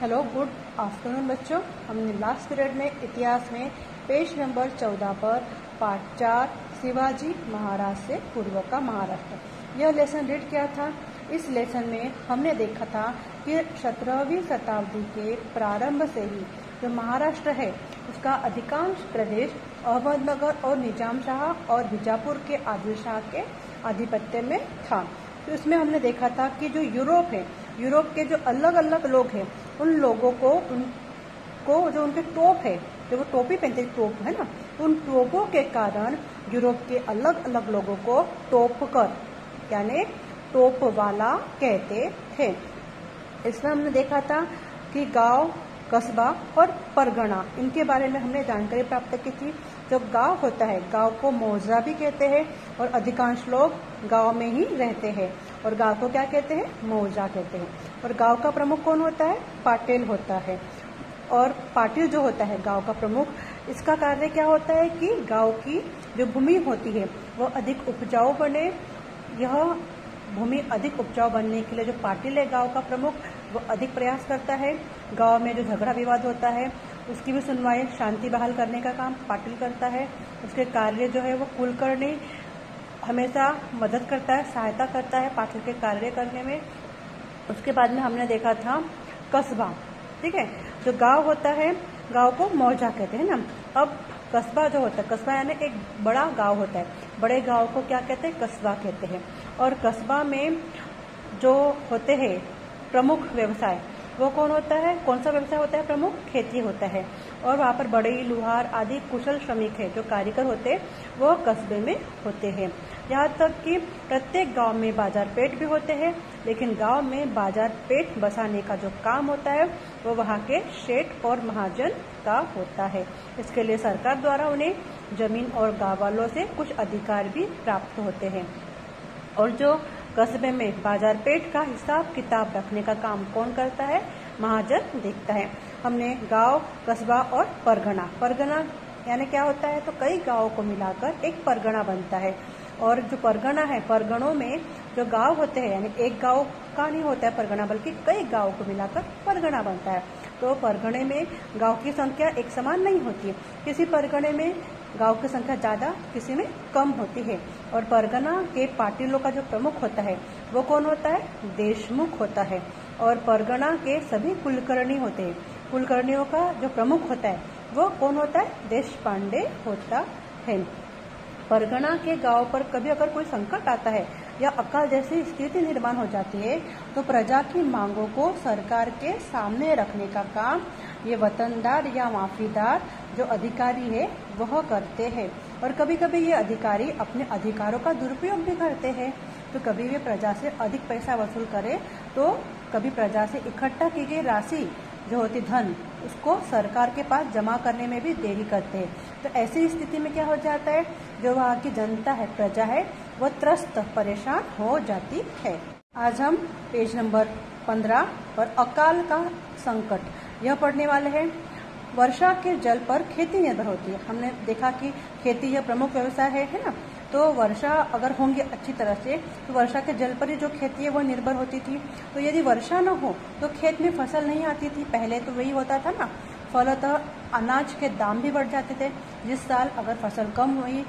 Hello, good afternoon बच्चों। हमने last period में इतिहास में पेज नंबर 14 पर पार्ट 4 शिवाजी महाराज से पूर्व का महाराष्ट्र यह लेसन रीड किया था। इस लेसन में हमने देखा था कि 17वीं शताब्दी के प्रारंभ से ही जो महाराष्ट्र है उसका अधिकांश प्रदेश अहमदनगर और निजाम शाह और बीजापुर के आदिल शाह के आधिपत्य में था। तो इसमें हमने देखा था कि जो यूरोप है, यूरोप के जो अलग अलग लोग हैं उन लोगों को जो उनके टोप है, जो वो टोपी पहनते टोप है ना, उन टोपों के कारण यूरोप के अलग अलग लोगों को टोपकर यानी टोप वाला कहते थे। इसमें हमने देखा था कि गांव, कस्बा और परगना, इनके बारे में हमने जानकारी प्राप्त की थी। जो गांव होता है, गांव को मौजा भी कहते हैं और अधिकांश लोग गांव में ही रहते हैं और गांव को क्या कहते हैं, मौजा कहते हैं। और गांव का प्रमुख कौन होता है, पाटिल होता है। और पाटिल जो होता है गांव का प्रमुख, इसका कार्य क्या होता है कि गांव की जो भूमि होती है वो अधिक उपजाऊ बने। यह भूमि अधिक उपजाऊ बनने के लिए जो पाटिल है गांव का प्रमुख, वो अधिक प्रयास करता है। गांव में जो झगड़ा विवाद होता है उसकी भी सुनवाई, शांति बहाल करने का काम पाटिल करता है। उसके कार्य जो है वो कुलकर्णी हमेशा मदद करता है, सहायता करता है पाटिल के कार्य करने में। उसके बाद में हमने देखा था कस्बा, ठीक है। जो गांव होता है गांव को मौजा कहते हैं ना। अब कस्बा जो होता है, कस्बा यानी एक बड़ा गांव होता है, बड़े गांव को क्या कहते हैं, कस्बा कहते हैं। और कस्बा में जो होते हैं प्रमुख व्यवसाय, वो कौन होता है, कौन सा व्यवसाय होता है, प्रमुख खेती होता है। और वहाँ पर बड़े लुहार आदि कुशल श्रमिक है, जो कारीगर होते हैं वो कस्बे में होते हैं। यहाँ तक कि प्रत्येक गांव में बाजार पेट भी होते हैं, लेकिन गांव में बाजार पेट बसाने का जो काम होता है वो वहाँ के शेठ और महाजन का होता है। इसके लिए सरकार द्वारा उन्हें जमीन और गांव वालों से कुछ अधिकार भी प्राप्त होते हैं। और जो कस्बे में बाजार पेट का हिसाब किताब रखने का काम कौन करता है, महाजन देखता है। हमने गांव, कस्बा और परगना, परगना यानी क्या होता है, तो कई गांवों को मिलाकर एक परगना बनता है। और जो परगना है, परगनों में जो गांव होते हैं यानी एक गांव का नहीं होता है परगना, बल्कि कई गांवों को मिलाकर परगना बनता है। तो परगने में गांव की संख्या एक समान नहीं होती है, किसी परगने में गांव की संख्या ज्यादा, किसी में कम होती है। और परगना के पाटिलों का जो प्रमुख होता है वो कौन होता है, देशमुख होता है। और परगना के सभी कुलकर्णी होते हैं, कुलकर्णियों का जो प्रमुख होता है वो कौन होता है, देशपांडे होता है। परगना के गांव पर कभी अगर कोई संकट आता है या अकाल जैसी स्थिति निर्माण हो जाती है तो प्रजा की मांगों को सरकार के सामने रखने का काम ये वतनदार या माफीदार जो अधिकारी है वह करते हैं। और कभी कभी ये अधिकारी अपने अधिकारों का दुरुपयोग भी करते हैं। तो कभी वे प्रजा से अधिक पैसा वसूल करे तो कभी प्रजा से इकट्ठा की गई राशि जो होती धन, उसको सरकार के पास जमा करने में भी देरी करते हैं। तो ऐसी स्थिति में क्या हो जाता है, जो वहाँ की जनता है, प्रजा है, वो त्रस्त, परेशान हो जाती है। आज हम पेज नंबर 15 पर अकाल का संकट यह पढ़ने वाले हैं। वर्षा के जल पर खेती निर्भर होती है। हमने देखा कि खेती यह प्रमुख व्यवसाय है ना। तो वर्षा अगर होंगी अच्छी तरह से तो वर्षा के जल पर ही जो खेती है वो निर्भर होती थी। तो यदि वर्षा न हो तो खेत में फसल नहीं आती थी। पहले तो वही होता था ना, फलतः अनाज के दाम भी बढ़ जाते थे। जिस साल अगर फसल कम हुई,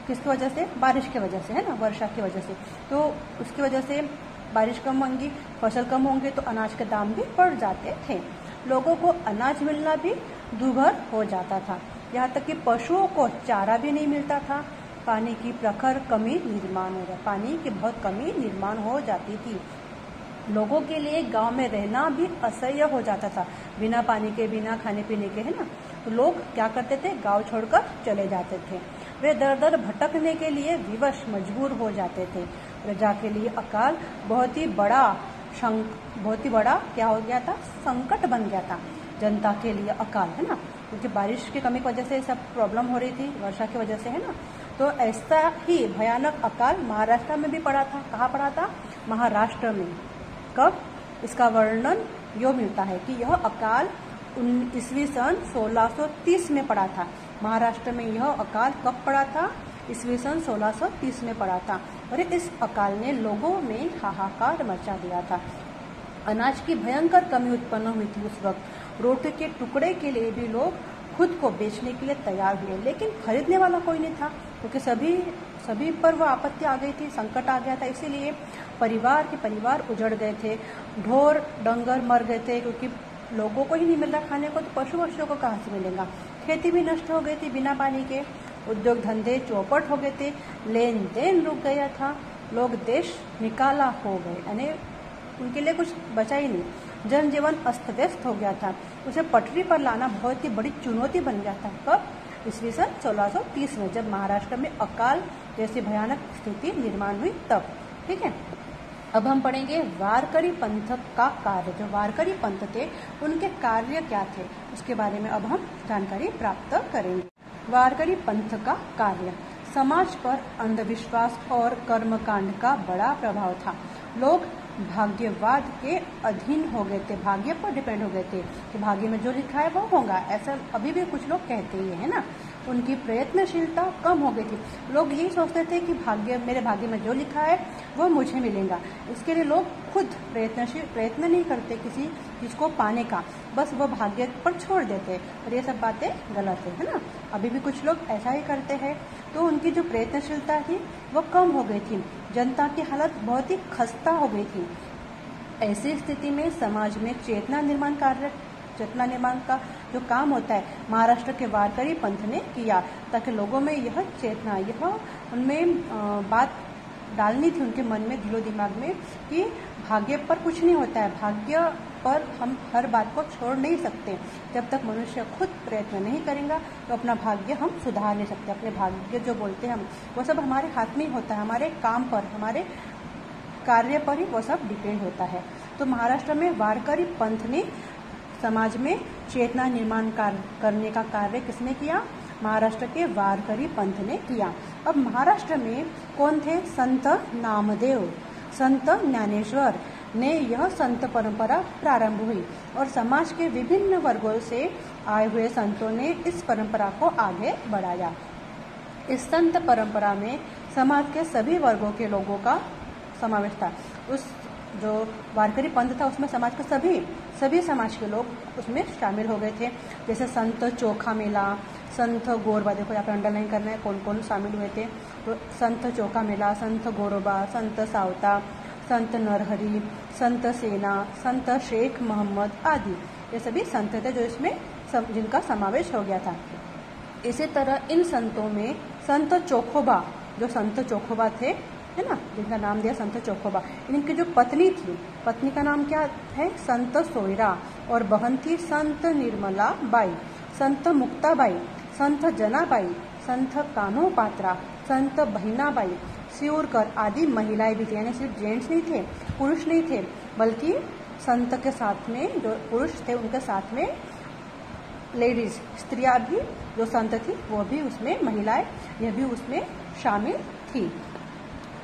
किस वजह से, बारिश की वजह से, है ना, वर्षा की वजह से, तो उसकी वजह से बारिश कम होंगी, फसल कम होंगे तो अनाज के दाम भी बढ़ जाते थे। लोगों को अनाज मिलना भी दूभर हो जाता था। यहाँ तक कि पशुओं को चारा भी नहीं मिलता था। पानी की प्रखर कमी निर्माण हो जाती, पानी की बहुत कमी निर्माण हो जाती थी। लोगों के लिए गांव में रहना भी असह्य हो जाता था, बिना पानी के, बिना खाने पीने के, है ना। तो लोग क्या करते थे, गांव छोड़कर चले जाते थे। वे दर दर भटकने के लिए विवश मजबूर हो जाते थे। प्रजा के लिए अकाल बहुत ही बड़ा क्या हो गया था, संकट बन गया था। जनता के लिए अकाल, है ना, क्योंकि बारिश की कमी की वजह से सब प्रॉब्लम हो रही थी, वर्षा की वजह से, है ना। तो ऐसा ही भयानक अकाल महाराष्ट्र में भी पड़ा था। कहाँ पड़ा था, महाराष्ट्र में। कब, इसका वर्णन यो मिलता है कि यह अकाल ईस्वी सन 1630 में पड़ा था। महाराष्ट्र में यह अकाल कब पड़ा था, ईस्वी सन 1630 में पड़ा था। और इस अकाल ने लोगों में हाहाकार मचा दिया था। अनाज की भयंकर कमी उत्पन्न हुई थी उस वक्त। रोटी के टुकड़े के लिए भी लोग खुद को बेचने के लिए तैयार हुए, लेकिन खरीदने वाला कोई नहीं था, क्योंकि सभी पर वो आपत्ति आ गई थी, संकट आ गया था। इसीलिए परिवार उजड़ गए थे, ढोर डंगर मर गए थे, क्योंकि लोगों को ही नहीं मिल रहा खाने को, तो पशु पक्षियों को कहाँ से मिलेगा। खेती भी नष्ट हो गई थी बिना पानी के, उद्योग धंधे चौपट हो गए थे, लेन देन रुक गया था, लोग देश निकाला हो गए, यानी उनके लिए कुछ बचा ही नहीं। जनजीवन अस्त व्यस्त हो गया था, उसे पटरी पर लाना बहुत ही बड़ी चुनौती बन गया था। कब? ईस्वी सन 1630 में, जब महाराष्ट्र में अकाल जैसी भयानक स्थिति निर्माण हुई तब। ठीक है, अब हम पढ़ेंगे वारकरी पंथ का कार्य। जो वारकरी पंथ थे उनके कार्य क्या थे, उसके बारे में अब हम जानकारी प्राप्त करेंगे। वारकरी पंथ का कार्य। समाज पर अंधविश्वास और कर्मकांड का बड़ा प्रभाव था। लोग भाग्यवाद के अधीन हो गए थे, भाग्य पर डिपेंड हो गए थे कि भाग्य में जो लिखा है वो होगा, ऐसा अभी भी कुछ लोग कहते ही है ना। उनकी प्रयत्नशीलता कम हो गई थी। लोग यही सोचते थे कि मेरे भाग्य में जो लिखा है वो मुझे मिलेगा। इसके लिए लोग खुद प्रयत्न नहीं करते किसी चीज को पाने का, बस वो भाग्य पर छोड़ देते, और ये सब बातें गलत है ना। अभी भी कुछ लोग ऐसा ही करते हैं। तो उनकी जो प्रयत्नशीलता थी वो कम हो गई थी, जनता की हालत बहुत ही खस्ता हो गई थी। ऐसी स्थिति में समाज में चेतना निर्माण का जो काम होता है, महाराष्ट्र के वारकरी पंथ ने किया, ताकि लोगों में यह चेतना, यह उनमें बात डालनी थी उनके मन में, दिलो दिमाग में, कि भाग्य पर कुछ नहीं होता है, भाग्य पर हम हर बात को छोड़ नहीं सकते। जब तक मनुष्य खुद प्रयत्न नहीं करेगा तो अपना भाग्य हम सुधार नहीं सकते। अपने भाग्य जो बोलते हैं हम, वो सब हमारे हाथ में ही होता है, हमारे काम पर, हमारे कार्य पर ही वो सब डिपेंड होता है। तो महाराष्ट्र में वारकरी पंथ ने समाज में चेतना निर्माण करने का कार्य किसने किया? महाराष्ट्र के वारकरी पंथ ने किया। अब महाराष्ट्र में कौन थे? संत नामदेव, संत ज्ञानेश्वर ने यह संत परंपरा प्रारंभ हुई, और समाज के विभिन्न वर्गों से आए हुए संतों ने इस परंपरा को आगे बढ़ाया। इस संत परंपरा में समाज के सभी वर्गों के लोगों का समावेश था। उस जो वारकरी पंथ था उसमें समाज के सभी समाज के लोग उसमें शामिल हो गए थे। जैसे संत चोखा मेला, संत गोरबा, देखो यहाँ पे अंडरलाइन करना है कौन कौन शामिल हुए थे। तो संत चोखा मेला, संत गोरबा, संत सावता, संत नरहरी, संत सेना, संत शेख मोहम्मद आदि, ये सभी संत थे जो इसमें जिनका समावेश हो गया था। इसी तरह इन संतों में संत चोखोबा, जो संत चोखोबा थे, है ना, जिनका नाम दिया संत चोखोबा, इनकी जो पत्नी थी, पत्नी का नाम क्या है? संत सोयरा, और बहन थी संत निर्मला बाई, संत मुक्ताबाई, संत जनाबाई, संत कान्होपात्रा, संत बहिनाबाई, सियोरकर आदि महिलाएं भी थी। यानी सिर्फ जेंट्स नहीं थे, पुरुष नहीं थे, बल्कि संत के साथ में जो पुरुष थे उनके साथ में लेडीज, स्त्रियां भी जो संत थी वो भी उसमें, महिलाएं यह भी उसमें शामिल थी।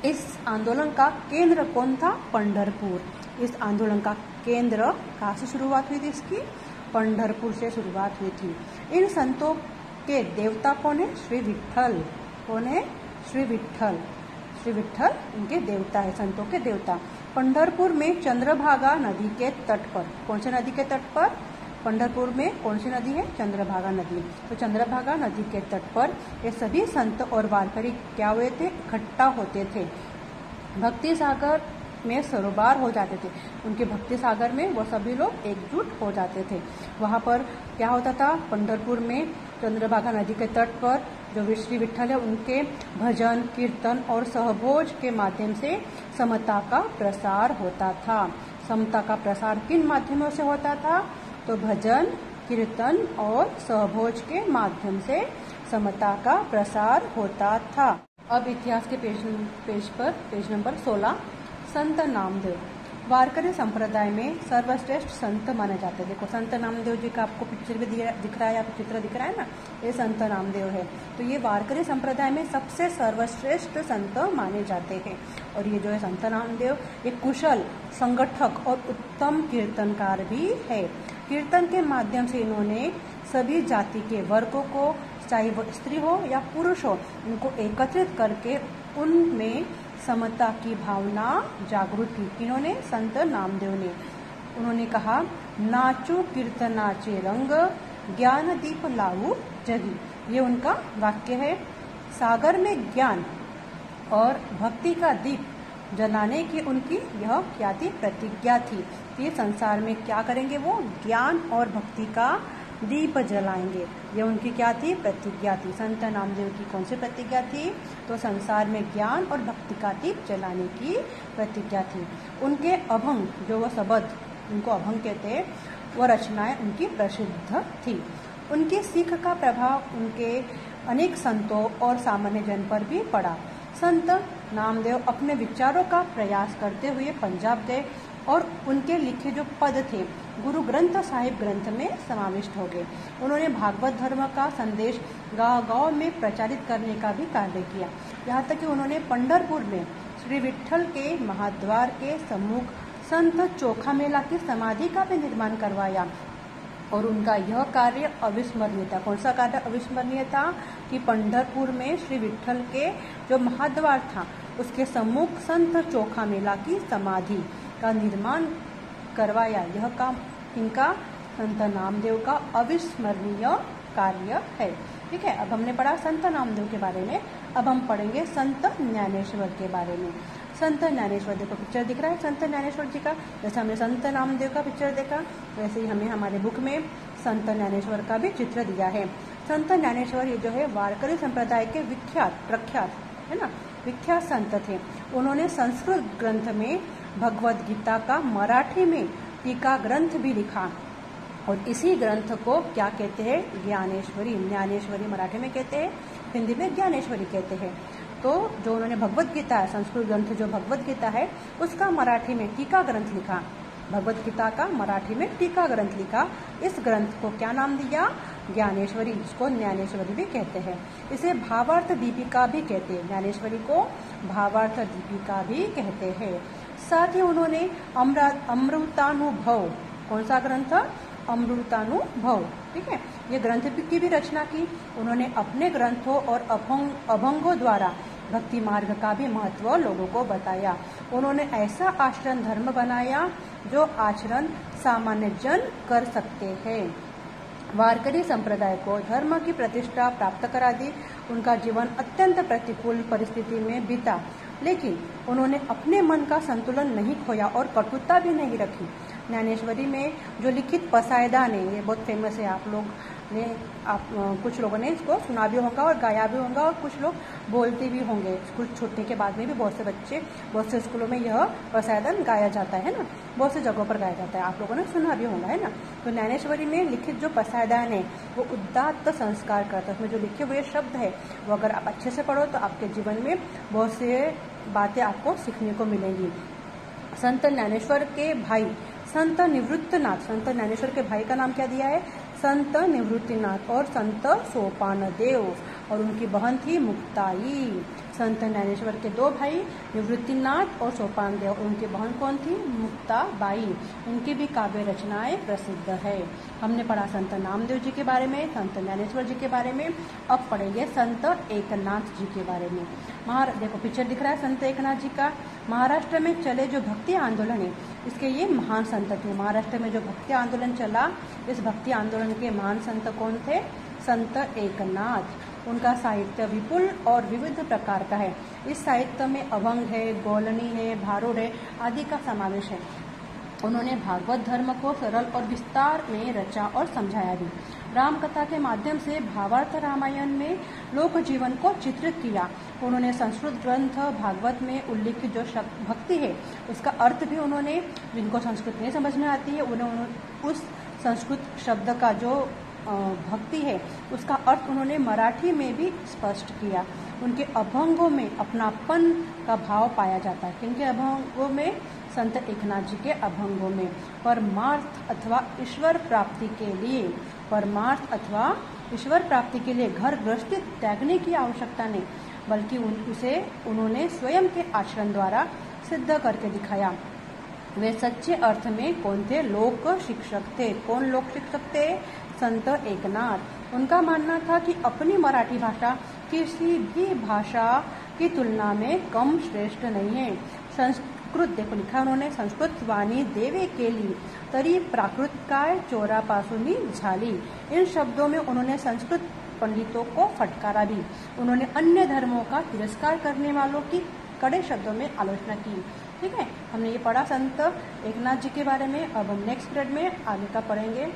इस आंदोलन का केंद्र कौन था? पंढरपुर। इस आंदोलन का केंद्र कहाँ से शुरुआत हुई थी? इसकी पंढरपुर से शुरुआत हुई थी। इन संतों के देवता कौन है? श्री विठ्ठल। कौन है? श्री विठ्ठल। श्री विठ्ठल इनके देवता है, संतों के देवता। पंढरपुर में चंद्रभागा नदी के तट पर, कौन सी नदी के तट पर? पंढरपुर में कौन सी नदी है? चंद्रभागा नदी। तो चंद्रभागा नदी के तट पर ये सभी संत और वारकरी क्या हुए थे? इकट्ठा होते थे। भक्ति सागर में सरोबार हो जाते थे। उनके भक्ति सागर में वो सभी लोग एकजुट हो जाते थे। वहाँ पर क्या होता था? पंढरपुर में चंद्रभागा नदी के तट पर जो श्री विठ्ठल है उनके भजन, कीर्तन और सहभोज के माध्यम से समता का प्रसार होता था। समता का प्रसार किन माध्यमों से होता था? तो भजन, कीर्तन और सहभोज के माध्यम से समता का प्रसार होता था। अब इतिहास के पेज नंबर 16, संत नामदेव। वारकरी संप्रदाय में सर्वश्रेष्ठ संत माने जाते हैं। देखो संत नामदेव जी का आपको पिक्चर भी दिख रहा है, या चित्र दिख रहा है ना, ये संत नामदेव है। तो ये वारकरी संप्रदाय में सबसे सर्वश्रेष्ठ संत माने जाते हैं। और ये जो है संत नामदेव, ये कुशल संगठक और उत्तम कीर्तनकार भी है। कीर्तन के माध्यम से इन्होंने सभी जाति के वर्गों को, चाहे वो स्त्री हो या पुरुष हो, उनको एकत्रित करके उनमें समता की भावना जागृत की। इन्होंने संत नामदेव ने उन्होंने कहा, नाचो कीर्तनाचे रंग, ज्ञान दीप लाऊ जगी। ये उनका वाक्य है। सागर में ज्ञान और भक्ति का दीप जलाने की उनकी यह क्या थी? प्रतिज्ञा थी। ये संसार में क्या करेंगे? वो ज्ञान और भक्ति का दीप जलाएंगे। ये उनकी क्या थी? प्रतिज्ञा थी। संत नामदेव की कौन सी प्रतिज्ञा थी? तो संसार में ज्ञान और भक्ति का दीप जलाने की प्रतिज्ञा थी। उनके अभंग, जो वो शब्द, उनको अभंग कहते हैं, वो रचनाएं उनकी प्रसिद्ध थी। उनकी सीख का प्रभाव उनके अनेक संतों और सामान्य जन पर भी पड़ा। संत नामदेव अपने विचारों का प्रयास करते हुए पंजाब गए और उनके लिखे जो पद थे गुरु ग्रंथ साहिब ग्रंथ में समाविष्ट हो गए। उन्होंने भागवत धर्म का संदेश गांव-गांव में प्रचारित करने का भी कार्य किया। यहाँ तक कि उन्होंने पंढरपुर में श्री विठ्ठल के महाद्वार के सम्मुख संत चोखा मेला की समाधि का भी निर्माण करवाया और उनका यह कार्य अविस्मरणीय था। कौन सा कार्य अविस्मरणीय था? कि पंढरपुर में श्री विठ्ठल के जो महाद्वार था उसके सम्मुख संत चोखा मेला की समाधि का निर्माण करवाया। यह काम इनका संत नामदेव का अविस्मरणीय कार्य है। ठीक है, अब हमने पढ़ा संत नामदेव के बारे में। अब हम पढ़ेंगे संत ज्ञानेश्वर के बारे में। संत ज्ञानेश्वर, देखो पिक्चर दिख रहा है संत ज्ञानेश्वर जी का। जैसे हमने संत नामदेव का पिक्चर देखा वैसे ही हमें हमारे बुक में संत ज्ञानेश्वर का भी चित्र दिया है। संत ज्ञानेश्वर ये जो है वारकरी संप्रदाय के प्रख्यात है ना, विख्यात संत थे। उन्होंने संस्कृत ग्रंथ में भगवद गीता का मराठी में टीका ग्रंथ भी लिखा और इसी ग्रंथ को क्या कहते हैं? ज्ञानेश्वरी। ज्ञानेश्वरी मराठी में कहते हैं, हिंदी में ज्ञानेश्वरी कहते हैं। तो जो उन्होंने भगवद गीता है, संस्कृत ग्रंथ जो भगवद गीता है उसका मराठी में टीका ग्रंथ लिखा। भगवद गीता का मराठी में टीका ग्रंथ लिखा। इस ग्रंथ को क्या नाम दिया? ज्ञानेश्वरी। इसको ज्ञानेश्वरी भी कहते हैं। इसे भावार्थ दीपिका भी कहते हैं। ज्ञानेश्वरी को भावार्थ दीपिका भी कहते हैं। साथ ही उन्होंने अमृतानुभव, कौन सा ग्रंथ? अमृतानुभव। ठीक है, ये ग्रंथ की भी रचना की। उन्होंने अपने ग्रंथों और अभंगों द्वारा भक्ति मार्ग का भी महत्व लोगों को बताया। उन्होंने ऐसा आचरण धर्म बनाया जो आचरण सामान्य जन कर सकते हैं। वारकरी संप्रदाय को धर्म की प्रतिष्ठा प्राप्त करा दी। उनका जीवन अत्यंत प्रतिकूल परिस्थिति में बीता, लेकिन उन्होंने अपने मन का संतुलन नहीं खोया और कटुता भी नहीं रखी। ज्ञानेश्वरी में जो लिखित पसायदान है, ये बहुत फेमस है। कुछ लोगों ने इसको सुना भी होगा और गाया भी होगा और कुछ लोग बोलते भी होंगे। स्कूल छूटने के बाद में भी बहुत से बच्चे, बहुत से स्कूलों में यह पसायदान गाया जाता है ना, बहुत से जगहों पर गाया जाता है। आप लोगों ने सुना भी होगा, है ना। तो ज्ञानेश्वरी में लिखित जो पसायदान है वो उदात्त संस्कार करता है। उसमें जो लिखे हुए शब्द है वो अगर आप अच्छे से पढ़ो तो आपके जीवन में बहुत से बातें आपको सीखने को मिलेंगी। संत ज्ञानेश्वर के भाई संत निवृत्तिनाथ, संत ज्ञानेश्वर के भाई का नाम क्या दिया है? संत निवृत्तिनाथ और संत सोपानदेव, और उनकी बहन थी मुक्ताई। संत ज्ञानेश्वर के दो भाई निवृत्तिनाथ और सोपानदेव, उनकी बहन कौन थी? मुक्ताबाई। उनकी भी काव्य रचनाएं प्रसिद्ध है। हमने पढ़ा संत नामदेव जी के बारे में, संत ज्ञानेश्वर जी के बारे में। अब पढ़ेंगे संत एकनाथ जी के बारे में। देखो पिक्चर दिख रहा है संत एकनाथ जी का। महाराष्ट्र में चले जो भक्ति आंदोलन है इसके ये महान संत थे। महाराष्ट्र में जो भक्ति आंदोलन चला, इस भक्ति आंदोलन के महान संत कौन थे? संत एकनाथ। उनका साहित्य विपुल और विविध प्रकार का है। इस साहित्य में अभंग है, गोलनी है, भारुड है आदि का समावेश है। उन्होंने भागवत धर्म को सरल और विस्तार में रचा और समझाया भी। राम कथा के माध्यम से भावार्थ रामायण में लोक जीवन को चित्रित किया। उन्होंने संस्कृत ग्रंथ भागवत में उल्लिखित जो भक्ति है उसका अर्थ भी उन्होंने, जिनको संस्कृत नहीं समझ में आती है उन्होंने उस संस्कृत शब्द का जो भक्ति है उसका अर्थ उन्होंने मराठी में भी स्पष्ट किया। उनके अभंगों में अपनापन का भाव पाया जाता है। किनके अभंगों में? संत एकनाथ जी के अभंगों में। परमार्थ अथवा ईश्वर प्राप्ति के लिए, परमार्थ अथवा ईश्वर प्राप्ति के लिए घर गृहस्थी त्यागने की आवश्यकता नहीं, बल्कि उसे उन्होंने स्वयं के आचरण द्वारा सिद्ध करके दिखाया। वे सच्चे अर्थ में कौन थे? लोक शिक्षक थे। कौन लोक शिक्षक थे? संत एकनाथ। उनका मानना था कि अपनी मराठी भाषा किसी भी भाषा की तुलना में कम श्रेष्ठ नहीं है। संस्कृत, देखो लिखा उन्होंने, संस्कृत वाणी देवे केली तरी प्राकृत काय चोरापासूनी झाली। इन शब्दों में उन्होंने संस्कृत पंडितों को फटकारा भी। उन्होंने अन्य धर्मों का तिरस्कार करने वालों की कड़े शब्दों में आलोचना की। ठीक है, हमने ये पढ़ा संत एकनाथ जी के बारे में। अब हम नेक्स्ट पीरियड में आगे का पढ़ेंगे।